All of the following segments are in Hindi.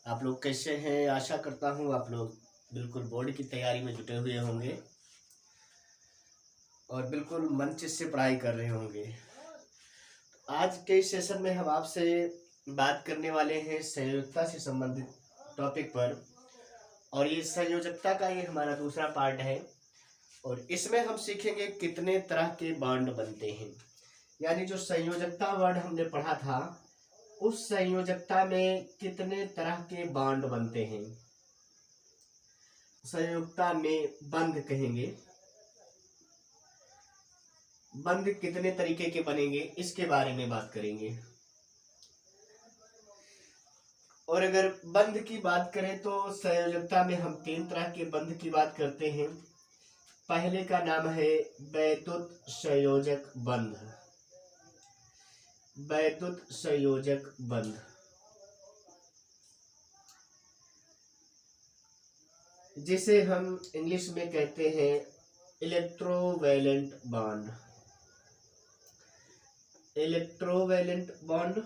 आप लोग कैसे हैं? आशा करता हूँ आप लोग बिल्कुल बोर्ड की तैयारी में जुटे हुए होंगे और बिल्कुल मन चित से पढ़ाई कर रहे होंगे। आज के इस सेशन में हम आपसे बात करने वाले हैं संयोजकता से संबंधित टॉपिक पर। और ये संयोजकता का ये हमारा दूसरा पार्ट है और इसमें हम सीखेंगे कितने तरह के बॉन्ड बनते हैं। यानी जो संयोजकता वर्ड हमने पढ़ा था उस संयोजकता में कितने तरह के बॉन्ड बनते हैं। संयोजकता में बंध कहेंगे, बंध कितने तरीके के बनेंगे इसके बारे में बात करेंगे। और अगर बंध की बात करें तो संयोजकता में हम 3 तरह के बंध की बात करते हैं। पहले का नाम है वैद्युत संयोजक बंध। वैद्युत संयोजक बंध, जिसे हम इंग्लिश में कहते हैं इलेक्ट्रोवैलेंट बॉन्ड। Electrovalent bond.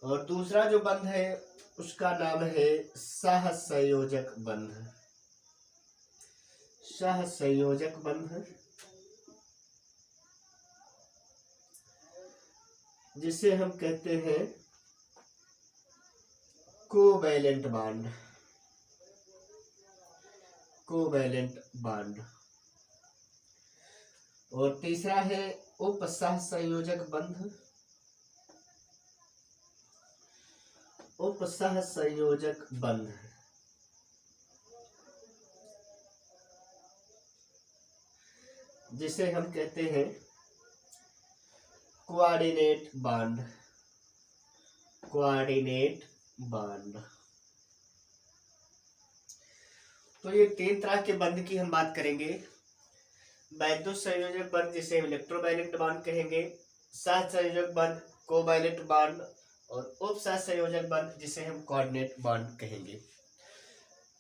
और दूसरा जो बंध है उसका नाम है सहसंयोजक बंध। सहसंयोजक बंध, जिसे हम कहते हैं कोवैलेंट बॉन्ड। Covalent bond. और तीसरा है उपसहसंयोजक बंध। उपसहसंयोजक बंध, जिसे हम कहते हैं कोऑर्डिनेट बॉन्ड। Coordinate bond. तो ये 3 तरह के बंध की हम बात करेंगे। वैद्युत संयोजक बंध जिसे हम इलेक्ट्रोवैलेंट बॉन्ड कहेंगे, सहसंयोजक बंध कोवैलेंट बॉन्ड और उपसहसंयोजक बंध जिसे हम कोऑर्डिनेट बॉन्ड कहेंगे।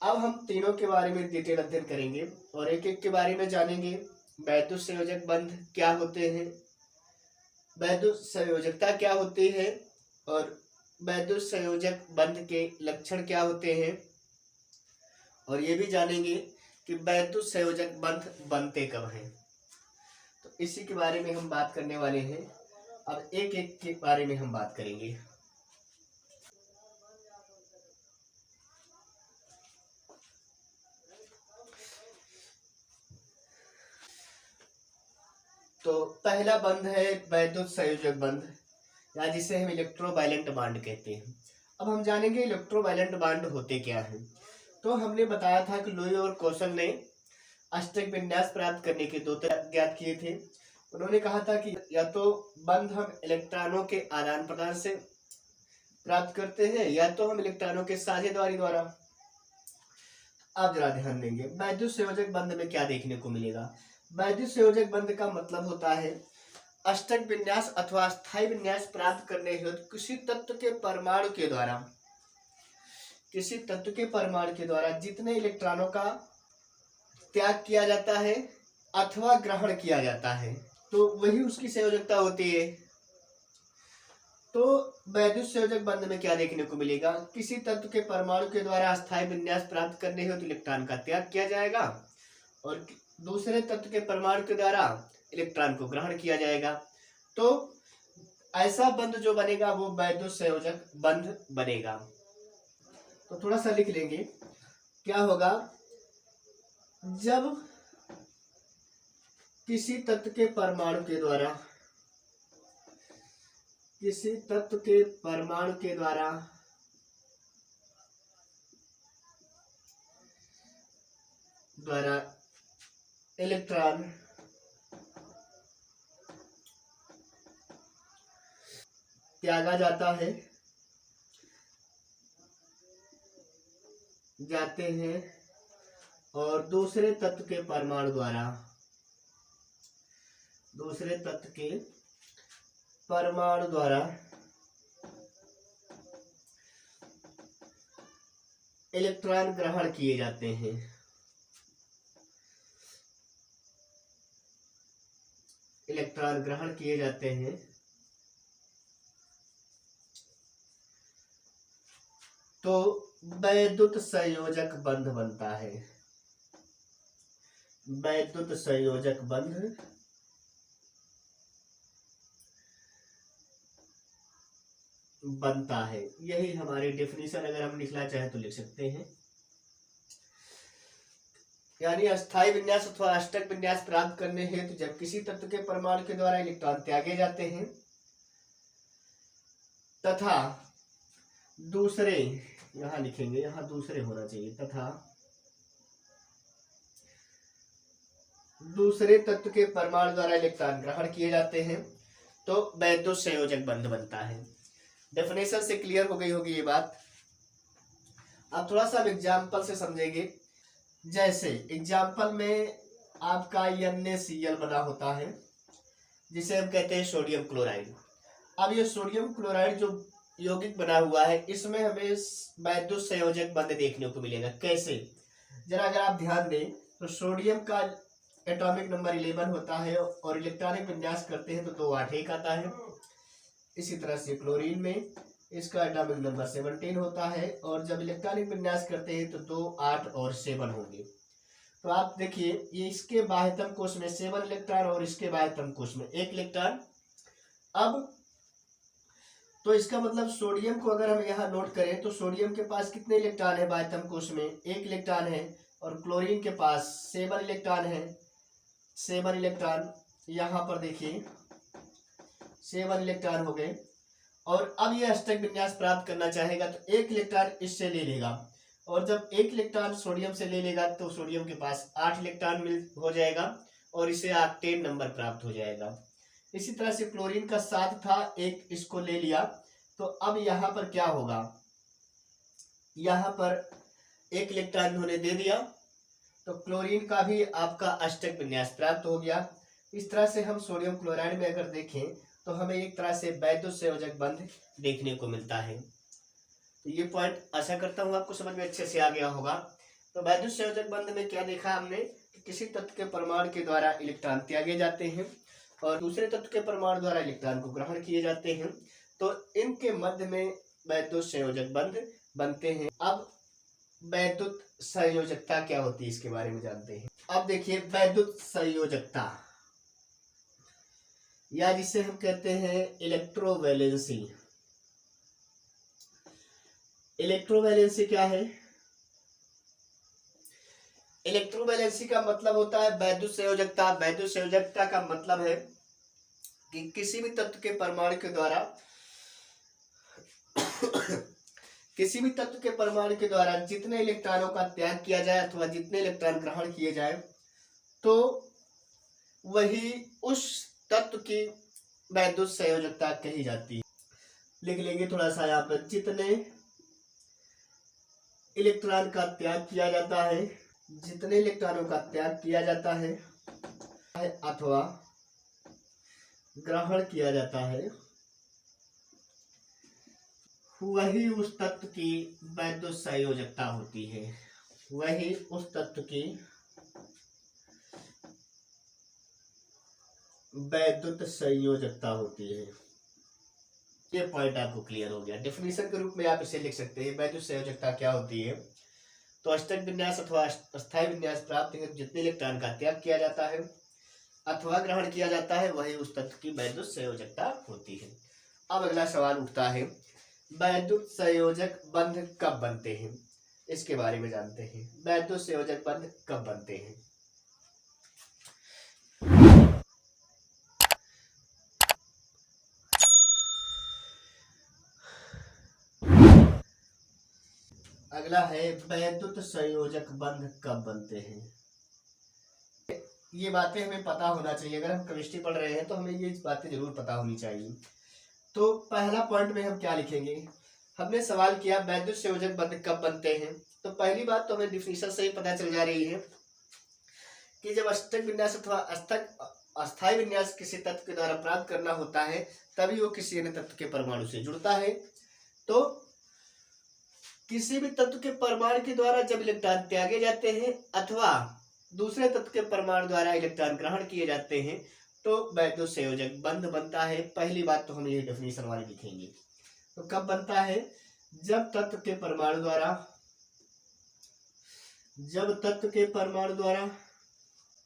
अब हम तीनों के बारे में डिटेल अध्ययन करेंगे और एक एक के बारे में जानेंगे। वैद्युत संयोजक बंध क्या होते हैं, वैद्युत संयोजकता क्या होती है और वैद्युत संयोजक बंध के लक्षण क्या होते हैं। और ये भी जानेंगे कि वैद्युत संयोजक बंध बनते कब हैं। तो इसी के बारे में हम बात करने वाले हैं। अब एक एक के बारे में हम बात करेंगे। तो पहला बंध है वैद्युत संयोजक बंध, या जिसे हम इलेक्ट्रोवैलेंट बॉन्ड कहते हैं। अब हम जानेंगे इलेक्ट्रोवैलेंट बॉन्ड होते क्या हैं। तो हमने बताया था कि लुई और कौशल ने अष्टक विन्यास प्राप्त करने के 2 तरह ज्ञात किए थे। उन्होंने कहा था कि या तो बंध हम इलेक्ट्रॉनों के आदान प्रदान से प्राप्त करते हैं या तो हम इलेक्ट्रॉनों के साझेदारी द्वारा। आप जरा ध्यान देंगे वैद्युत संयोजक बंध में क्या देखने को मिलेगा। वैद्युत संयोजक बंध का मतलब होता है अष्टक विन्यास अथवा स्थायी विन्यास प्राप्त करने हेतु किसी तत्व के परमाणु के द्वारा, किसी तत्व के परमाणु के द्वारा जितने इलेक्ट्रॉनों का त्याग किया जाता है अथवा ग्रहण किया जाता है तो वही उसकी संयोजकता होती है। तो वैद्युत संयोजक बंध में क्या देखने को मिलेगा, किसी तत्व के परमाणु के द्वारा अस्थायी विन्यास प्राप्त करने हेतु इलेक्ट्रॉन का त्याग किया जाएगा और दूसरे तत्व के परमाणु के द्वारा इलेक्ट्रॉन को ग्रहण किया जाएगा। तो ऐसा बंध जो बनेगा वो वैद्युत संयोजक बंध बनेगा। तो थोड़ा सा लिख लेंगे, क्या होगा, जब किसी तत्व के परमाणु के द्वारा, किसी तत्व के परमाणु के द्वारा इलेक्ट्रॉन त्यागा जाते हैं और दूसरे तत्व के परमाणु द्वारा, दूसरे तत्व के परमाणु द्वारा इलेक्ट्रॉन ग्रहण किए जाते हैं। इलेक्ट्रॉन ग्रहण किए जाते हैं तो वैद्युत संयोजक बंध बनता है। वैद्युत संयोजक बंध बनता है। यही हमारी डेफिनेशन, अगर हम लिखना चाहें तो लिख सकते हैं। यानी अस्थायी विन्यास अथवा अष्टक विन्यास प्राप्त करने हेतु जब किसी तत्व के परमाणु के द्वारा इलेक्ट्रॉन त्यागे जाते हैं तथा दूसरे, यहां लिखेंगे, यहां दूसरे होना चाहिए, तथा दूसरे तत्व के परमाणु द्वारा इलेक्ट्रॉन ग्रहण किए जाते हैं तो वैद्युत संयोजक बंध बनता है। डेफिनेशन से क्लियर हो गई होगी ये बात। अब थोड़ा सा एग्जाम्पल से समझेंगे। जैसे एग्जाम्पल में आपका NaCl बना होता है जिसे हम कहते हैं सोडियम क्लोराइड। अब ये सोडियम क्लोराइड जो यौगिक बना हुआ है इसमें हमें वैद्युत संयोजक बंध देखने को मिलेगा। कैसे, जरा अगर आप ध्यान दें तो सोडियम का एटॉमिक नंबर 11 होता है और इलेक्ट्रॉनिक विन्यास करते हैं तो 2 8 1 आता है। इसी तरह से क्लोरीन में इसका एटॉमिक नंबर 17 होता है और जब इलेक्ट्रॉनिक विन्यास करते हैं तो 2 8 और 7 होंगे। तो आप देखिए ये इसके बाह्यतम कोश में 7 इलेक्ट्रॉन और इसके बाह्यतम कोश में 1 इलेक्ट्रॉन। अब तो इसका मतलब सोडियम को अगर हम यहाँ नोट करें तो सोडियम के पास कितने इलेक्ट्रॉन है बाह्यतम कोश में? 1 इलेक्ट्रॉन है। और क्लोरीन के पास 7 इलेक्ट्रॉन है। 7 इलेक्ट्रॉन यहाँ पर देखिए 7 इलेक्ट्रॉन हो गए। और अब ये अष्टक विन्यास प्राप्त करना चाहेगा तो 1 इलेक्ट्रॉन इससे ले लेगा और जब 1 इलेक्ट्रॉन सोडियम से ले लेगा तो सोडियम के पास 8 इलेक्ट्रॉन मिल हो जाएगा और इसे ऑक्टेन नंबर प्राप्त हो जाएगा। इसी तरह से क्लोरीन का 7 था, 1 इसको ले लिया तो अब यहाँ पर क्या होगा, यहाँ पर 1 इलेक्ट्रॉन इन्होंने दे दिया तो क्लोरीन का भी आपका अष्टक विन्यास प्राप्त हो गया। इस तरह से हम सोडियम क्लोराइड में अगर देखें तो हमें एक तरह से वैद्युत संयोजक बंध देखने को मिलता है। तो ये पॉइंट आशा करता हूँ आपको समझ में अच्छे से आ गया होगा। तो वैद्युत संयोजक बंध में क्या देखा हमने कि किसी तत्व के परमाणु के द्वारा इलेक्ट्रॉन त्यागे जाते हैं और दूसरे तत्व के परमाणु द्वारा इलेक्ट्रॉन को ग्रहण किए जाते हैं तो इनके मध्य में वैद्युत संयोजक बंध बनते हैं। अब वैद्युत संयोजकता क्या होती है इसके बारे में जानते हैं। अब देखिए वैद्युत संयोजकता या जिसे हम कहते हैं इलेक्ट्रोवैलेंसी। इलेक्ट्रोवैलेंसी क्या है? इलेक्ट्रोवैलेंसी का मतलब होता है वैद्युत संयोजकता। वैद्युत संयोजकता का मतलब है कि किसी भी तत्व के परमाणु के द्वारा किसी भी तत्व के परमाणु के द्वारा जितने इलेक्ट्रॉनों का त्याग किया जाए अथवा जितने इलेक्ट्रॉन ग्रहण किए जाए तो वही उस तत्व की वैद्युत संयोजकता कही जाती है। लिख लेंगे थोड़ा सा यहाँ पर, जितने इलेक्ट्रॉन का त्याग किया जाता है, जितने इलेक्ट्रॉनों का त्याग किया जाता है अथवा ग्रहण किया जाता है वही उस तत्व की वैद्युत संयोजकता होती है। वही उस तत्व की वैद्युत संयोजकता होती है। ये पॉइंट आपको क्लियर हो गया। डेफिनेशन के रूप में आप इसे लिख सकते हैं, वैद्युत संयोजकता क्या होती है। तो अष्टक विन्यास अथवा अस्थायी विन्यास प्राप्त है जितने इलेक्ट्रॉन का त्याग किया जाता है अथवा ग्रहण किया जाता है वही उस तत्व की वैद्युत संयोजकता होती है। अब अगला सवाल उठता है, वैद्युत संयोजक बंध कब बनते हैं, इसके बारे में जानते हैं। वैद्युत संयोजक बंध कब बनते हैं? अगला है वैद्युत संयोजक बंध कब बनते हैं। ये बातें हमें पता होना चाहिए। अगर हम केमिस्ट्री पढ़ रहे हैं तो हमें ये बातें जरूर पता होनी चाहिए। तो पहला पॉइंट में हम क्या लिखेंगे, हमने सवाल किया वैद्युत संयोजक बंध कब बनते हैं। तो पहली बात तो हमें डिफिनीशन से ही पता चल जा रही है कि जब अष्टक विन्यास अथवा अस्थायी विन्यास किसी तत्व के द्वारा प्राप्त करना होता है तभी वो किसी अन्य तत्व के परमाणु से जुड़ता है। तो किसी भी तत्व के परमाणु के द्वारा जब इलेक्ट्रॉन त्यागे जाते हैं अथवा दूसरे तत्व के परमाणु द्वारा इलेक्ट्रॉन ग्रहण किए जाते हैं तो वैद्युत संयोजक बंध बनता है। पहली बात तो हम ये डेफिनेशन वाली लिखेंगे। तो कब बनता है? जब तत्व के परमाणु द्वारा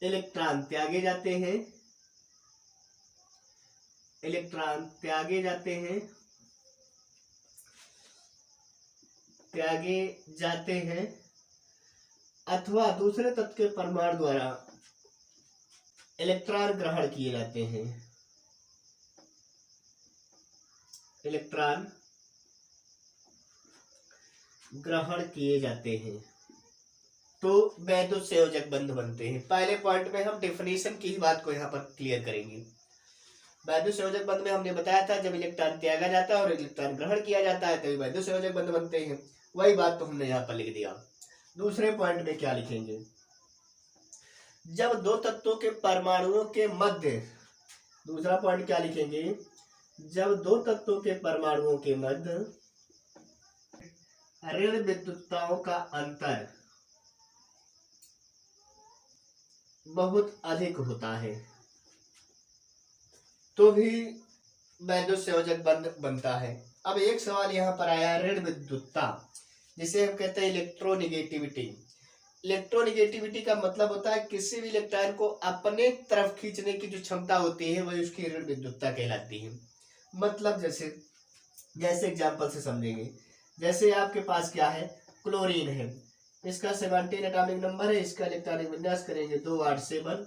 इलेक्ट्रॉन त्यागे जाते हैं, अथवा दूसरे तत्व के परमाणु द्वारा इलेक्ट्रॉन ग्रहण किए जाते हैं, तो वैद्युत संयोजक बंध बनते हैं। पहले पॉइंट में हम डेफिनेशन की ही बात को यहाँ पर क्लियर करेंगे। वैद्युत संयोजक बंध में हमने बताया था जब इलेक्ट्रॉन त्यागा जाता है और इलेक्ट्रॉन ग्रहण किया जाता है तभी वैद्युत संयोजक बंध बनते हैं। वही बात तो हमने यहाँ पर लिख दिया। दूसरे पॉइंट में क्या लिखेंगे, जब दो तत्वों के परमाणुओं के मध्य, दूसरा पॉइंट क्या लिखेंगे, जब दो तत्वों के परमाणुओं के मध्य ऋण विद्युतताओं का अंतर बहुत अधिक होता है तो भी वैद्युत संयोजक बंध बनता है। अब एक सवाल यहाँ पर आया, ऋण विद्युतता जिसे हम कहते हैं इलेक्ट्रोनिगेटिविटी। इलेक्ट्रोनिगेटिविटी का मतलब होता है किसी भी इलेक्ट्रॉन को अपने तरफ खींचने की जो क्षमता होती है वही उसकी ऋण विद्युतता कहलाती है। मतलब जैसे एग्जांपल से समझेंगे, जैसे आपके पास क्या है, क्लोरीन है, इसका 17 एटॉमिक नंबर है, इसका इलेक्ट्रॉनिक विन्यास करेंगे 2 8 7,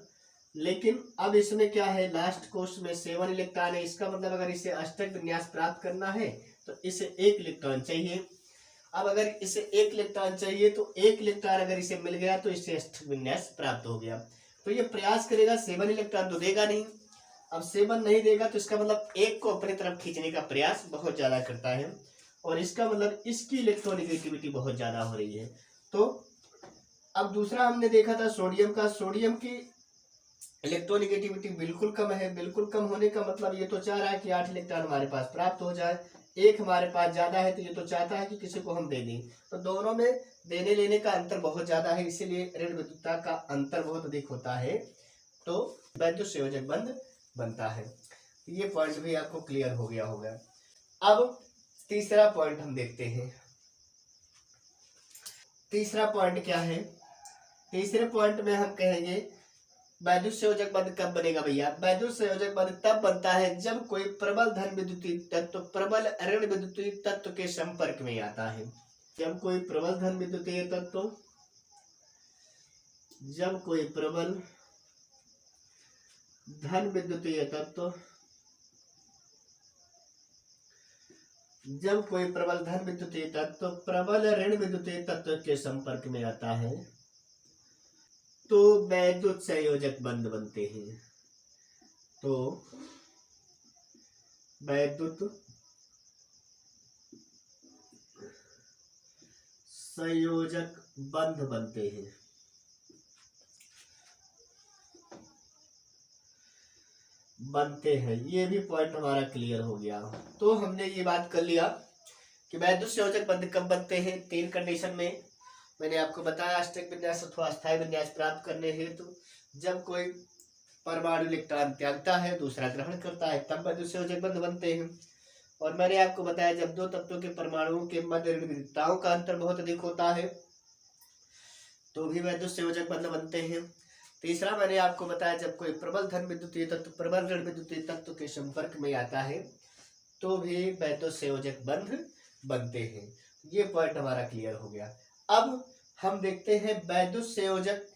लेकिन अब इसमें क्या है, लास्ट कोष्ठ में 7 इलेक्ट्रॉन है। इसका मतलब अगर इसे अष्टक विन्यास प्राप्त करना है तो इसे 1 इलेक्ट्रॉन चाहिए। अब अगर इसे 1 इलेक्ट्रॉन चाहिए तो 1 इलेक्ट्रॉन अगर इसे मिल गया तो इसे अष्टक विन्यास प्राप्त हो गया। तो ये प्रयास करेगा, 7 इलेक्ट्रॉन तो देगा नहीं। अब 7 नहीं देगा तो इसका मतलब 1 को अपनी तरफ खींचने का प्रयास बहुत ज्यादा करता है और इसका मतलब इसकी इलेक्ट्रोनिगेटिविटी बहुत ज्यादा हो रही है। तो अब दूसरा हमने देखा था सोडियम का, सोडियम की इलेक्ट्रोनिगेटिविटी बिल्कुल कम है। बिल्कुल कम होने का मतलब ये तो चाह रहा है कि 8 इलेक्ट्रॉन हमारे पास प्राप्त हो जाए, 1 हमारे पास ज्यादा है तो ये तो चाहता है कि किसी को हम दे दें। तो दोनों में देने लेने का अंतर बहुत ज्यादा है, इसीलिए ऋण विद्युतता का अंतर बहुत अधिक होता है तो वैद्युत संयोजक बंध बनता है। ये पॉइंट भी आपको क्लियर हो गया होगा। अब तीसरा पॉइंट हम देखते हैं। तीसरा पॉइंट क्या है, तीसरे पॉइंट में हम कहेंगे वैद्युत संयोजक बंध कब बनेगा भैया। वैद्युत संयोजक बंध तब बनता है जब कोई प्रबल धन विद्युतीय तत्व प्रबल ऋण विद्युतीय तत्व के संपर्क में आता है। जब कोई प्रबल धन विद्युतीय तत्व जब कोई प्रबल धन विद्युतीय तत्व प्रबल ऋण विद्युतीय तत्व के संपर्क में आता है तो वैद्युत संयोजक बंध बनते हैं। तो वैद्युत संयोजक बंध बनते हैं। ये भी पॉइंट हमारा क्लियर हो गया। तो हमने ये बात कर लिया कि वैद्युत संयोजक बंध कब बनते हैं। 3 कंडीशन में मैंने आपको बताया, अष्टक विन्यास अथवा अस्थायी विन्यास प्राप्त करने हेतु जब कोई परमाणु इलेक्ट्रॉन त्यागता है, दूसरा ग्रहण करता है, तब वैद्युत संयोजक बंध बनते हैं। और मैंने आपको बताया जब दो तत्वों के परमाणुओं के मध्य ऋण विद्युतताओं का अंतर बहुत अधिक होता है तो भी वैद्युत संयोजक बंध बनते हैं। तीसरा मैंने आपको बताया जब कोई प्रबल धन विद्युतीय तत्व प्रबल ऋण विद्युतीय तत्व के संपर्क में आता है तो भी वैद्युत संयोजक बंध बनते हैं। ये पॉइंट हमारा क्लियर हो गया। अब हम देखते हैं वैद्युत संयोजक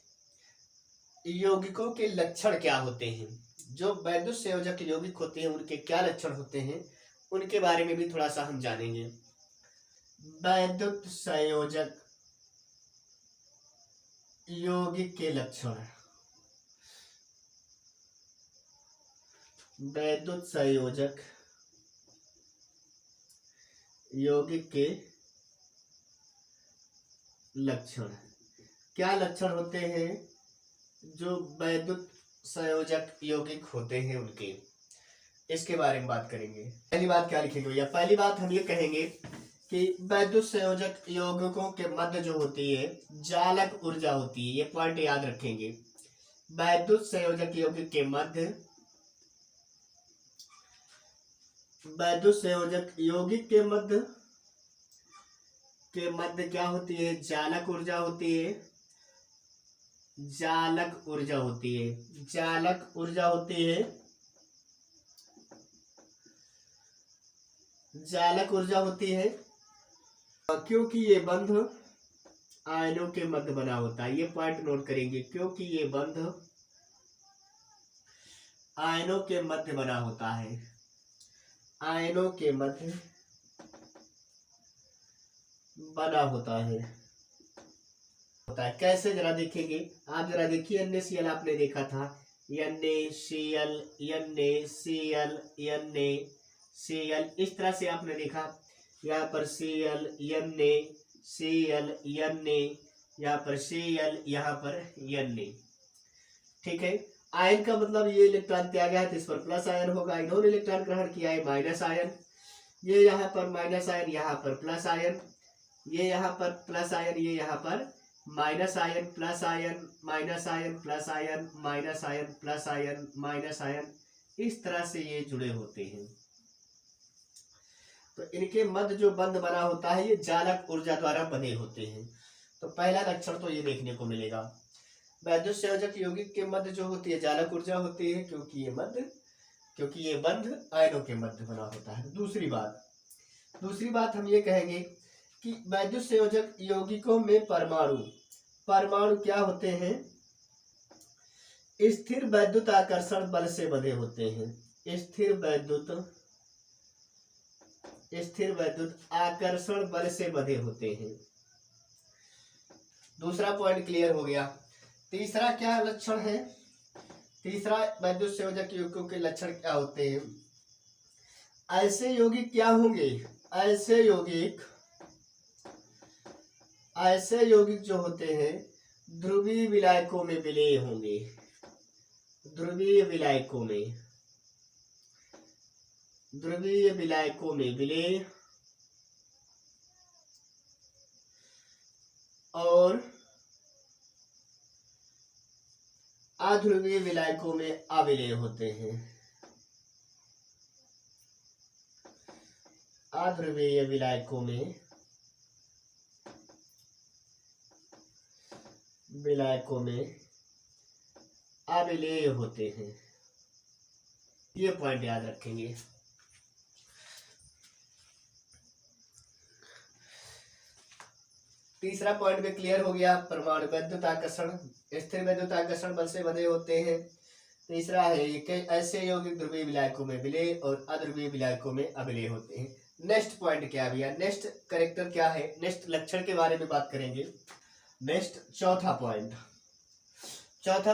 यौगिकों के लक्षण क्या होते हैं। जो वैद्युत संयोजक यौगिक होते हैं उनके क्या लक्षण होते हैं, उनके बारे में भी थोड़ा सा हम जानेंगे। वैद्युत संयोजक यौगिक के लक्षण, वैद्युत संयोजक यौगिक के लक्षण क्या लक्षण होते हैं जो वैद्युत संयोजक यौगिक होते हैं उनके, इसके बारे में बात करेंगे। पहली बात क्या लिखेंगे भैया, पहली बात हम ये कहेंगे कि वैद्युत संयोजक यौगिकों के मध्य जो होती है जालक ऊर्जा होती है। ये पॉइंट याद रखेंगे। वैद्युत संयोजक यौगिक के मध्य वैद्युत संयोजक यौगिक के मध्य के मध्य क्या होती है? जालक ऊर्जा होती है। जालक ऊर्जा होती है। जालक ऊर्जा होती है। जालक ऊर्जा होती है क्योंकि ये बंध आयनों के मध्य बना होता है। ये पॉइंट नोट करेंगे, क्योंकि ये बंध आयनों के मध्य बना होता है। आयनों के मध्य बना होता है। कैसे जरा देखेंगे, आप जरा देखिए। NaCl आपने देखा था, NaCl NaCl NaCl, इस तरह से आपने देखा। यहाँ पर Cl NaCl Na, यहाँ पर Cl, यहाँ पर Na। ठीक है, आयन का मतलब ये इलेक्ट्रॉन त्याग है तो इस पर प्लस आयन होगा। इन्होंने इलेक्ट्रॉन ग्रहण किया है माइनस आयन, ये यहाँ पर माइनस आयन, यहाँ पर प्लस आयन, ये यहाँ पर प्लस आयन, ये यहाँ पर minus ion, plus ion, minus ion, plus ion, minus ion, plus ion, minus ion, इस तरह से ये जुड़े होते हैं। तो इनके मध्य जो बंध बना होता है ये जालक ऊर्जा द्वारा बने होते हैं। तो पहला लक्षण तो ये देखने को मिलेगा। वैद्युत संयोजक यौगिक के मध्य जो होती है जालक ऊर्जा होती है, क्योंकि ये बंध आयनों के मध्य बना होता है। दूसरी बात हम ये कहेंगे कि वैद्युत संयोजक यौगिकों में परमाणु क्या होते हैं? स्थिर वैद्युत आकर्षण बल से बंधे होते हैं। स्थिर वैद्युत आकर्षण बल से बंधे होते हैं। दूसरा पॉइंट क्लियर हो गया। तीसरा क्या लक्षण है? तीसरा वैद्युत संयोजक यौगिकों के लक्षण क्या होते हैं? ऐसे यौगिक क्या होंगे? ऐसे यौगिक जो होते हैं ध्रुवीय विलायकों में विलेय होंगे। ध्रुवीय विलायकों में विलेय और अध्रुवीय विलायकों में अविलेय होते हैं। अध्रुवीय विलायकों में अविलेय होते हैं। ये पॉइंट याद रखेंगे। तीसरा पॉइंट में क्लियर हो गया। परमाणु वैद्युत आकर्षण, स्थिर वैद्युत आकर्षण बल से बंधे होते हैं। तीसरा है कि ऐसे यौगिक ध्रुवीय विलायकों में विलेय और अध्रुवीय विलायकों में अविलेय होते हैं। नेक्स्ट पॉइंट क्या भैया? नेक्स्ट कैरेक्टर क्या है? नेक्स्ट लक्षण के बारे में बात करेंगे। नेक्स्ट चौथा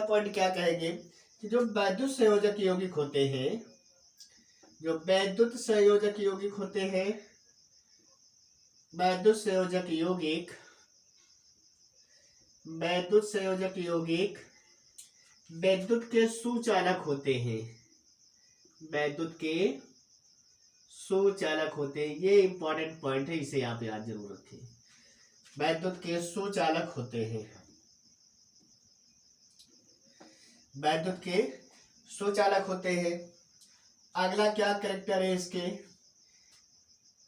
पॉइंट क्या कहेंगे कि जो वैद्युत संयोजक यौगिक होते हैं, वैद्युत संयोजक यौगिक वैद्युत के सुचालक होते हैं। ये इंपॉर्टेंट पॉइंट है, इसे आप याद जरूर रखें। वैद्युत के सुचालक होते हैं। अगला क्या कैरेक्टर है इसके?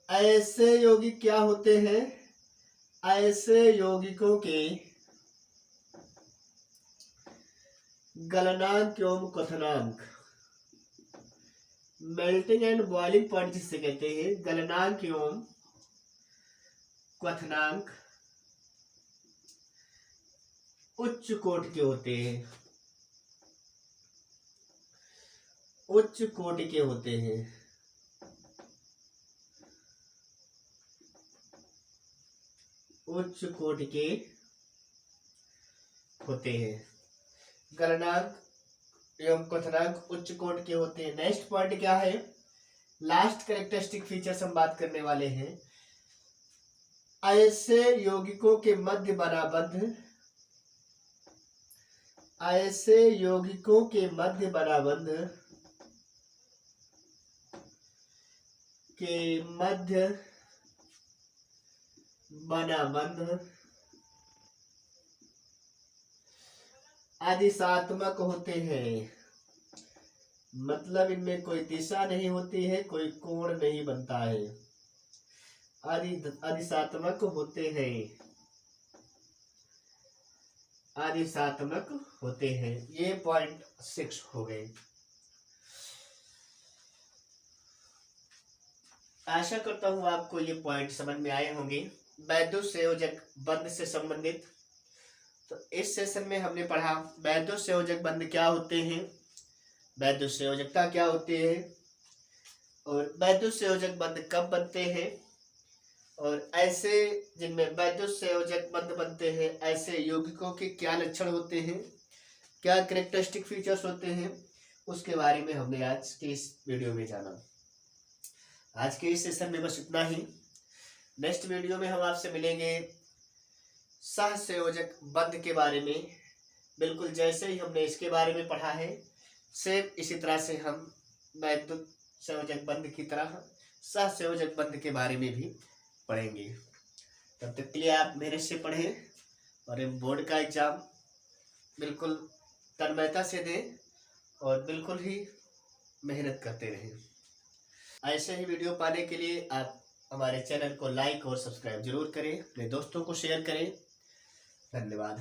ऐसे यौगिक क्या होते हैं? ऐसे यौगिकों के गलनांक एवं क्वथनांक, मेल्टिंग एंड बॉइलिंग पॉइंट जिसे कहते हैं, गलनांक एवं क्वथनांक उच्च कोटि के होते हैं। उच्च कोटि के होते हैं। गलनांक एवं क्वथनांक उच्च कोटि के होते हैं। नेक्स्ट पॉइंट क्या है? लास्ट कैरेक्टरिस्टिक फीचर्स हम बात करने वाले हैं। ऐसे यौगिकों के मध्य बना बंध अधिशात्मक होते हैं। मतलब इनमें कोई दिशा नहीं होती है, कोई कोण नहीं बनता है। अधिशात्मक होते हैं, अधिशात्मक होते हैं। ये पॉइंट 6 हो गए। आशा करता हूँ आपको ये पॉइंट समझ में आए होंगे। वैद्युत संयोजक बंध से संबंधित तो इस सेशन में हमने पढ़ा वैद्युत संयोजक बंध क्या होते हैं, वैद्युत संयोजकता क्या होती है, और वैद्युत संयोजक बंध कब बनते हैं, और ऐसे जिनमें वैद्युत संयोजक बंध बनते हैं ऐसे यौगिकों के क्या लक्षण होते हैं, क्या कैरेक्टरिस्टिक फीचर्स होते हैं, उसके बारे में हमने आज के इस वीडियो में जाना। आज के इस सेशन में बस इतना ही। नेक्स्ट वीडियो में हम आपसे मिलेंगे सहसंयोजक बंध के बारे में। बिल्कुल जैसे ही हमने इसके बारे में पढ़ा है सेम इसी तरह से हम वैद्युत संयोजक बंध की तरह सहसंयोजक बंध के बारे में भी पढ़ेंगे। तब तक के लिए आप मेहनत से पढ़ें और बोर्ड का एग्जाम बिल्कुल तन्मयता से दें और बिल्कुल ही मेहनत करते रहें। ऐसे ही वीडियो पाने के लिए आप हमारे चैनल को लाइक और सब्सक्राइब जरूर करें, अपने दोस्तों को शेयर करें। धन्यवाद।